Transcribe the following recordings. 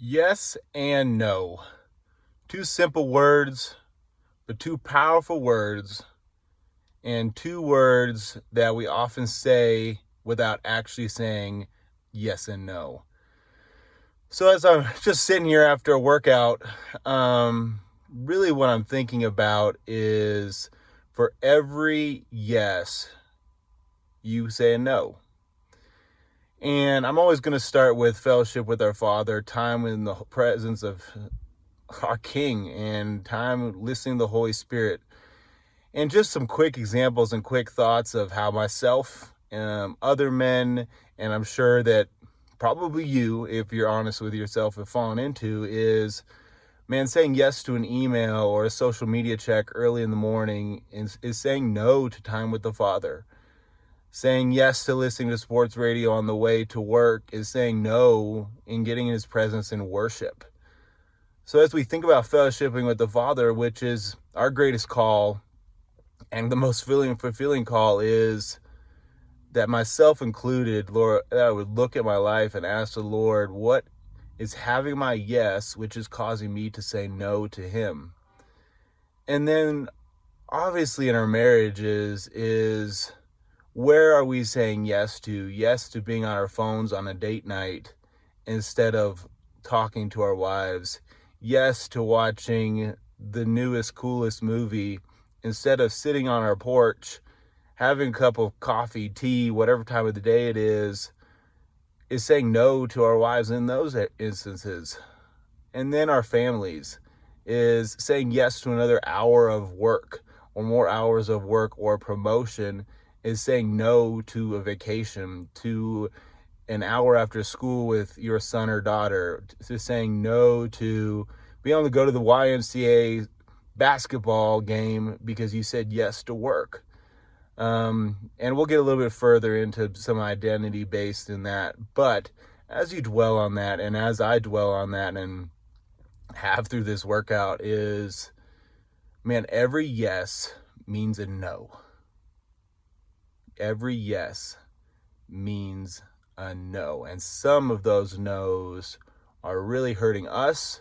Yes and no. Two simple words, but two powerful words, and two words that we often say without actually saying yes and no. So as I'm just sitting here after a workout, really what I'm thinking about is for every yes, you say a no. And I'm always going to start with fellowship with our Father, time in the presence of our King, and time listening to the Holy Spirit. And just some quick examples and quick thoughts of how myself, other men, and I'm sure that probably you, if you're honest with yourself, have fallen into is, man, saying yes to an email or a social media check early in the morning is saying no to time with the Father. Saying yes to listening to sports radio on the way to work is saying no in getting in his presence in worship. So as we think about fellowshipping with the Father, which is our greatest call and the most fulfilling call, is that myself included, Lord, that I would look at my life and ask the Lord, what is having my yes, which is causing me to say no to him? And then obviously in our marriages is where are we saying yes to? Yes to being on our phones on a date night instead of talking to our wives. Yes to watching the newest, coolest movie instead of sitting on our porch, having a cup of coffee, tea, whatever time of the day it is saying no to our wives in those instances. And then our families is saying yes to another hour of work or more hours of work or promotion, is saying no to a vacation, to an hour after school with your son or daughter, to saying no to being able to go to the YMCA basketball game because you said yes to work. And we'll get a little bit further into some identity based in that. But as you dwell on that, and as I dwell on that and have through this workout, is, man, every yes means a no. Every yes means a no. And some of those no's are really hurting us,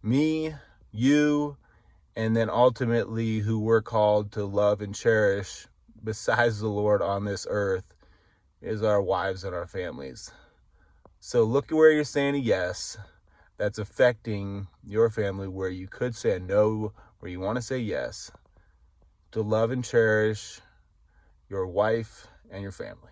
me, you, and then ultimately who we're called to love and cherish besides the Lord on this earth is our wives and our families. So look at where you're saying a yes that's affecting your family, where you could say a no, where you want to say yes, to love and cherish your wife and your family.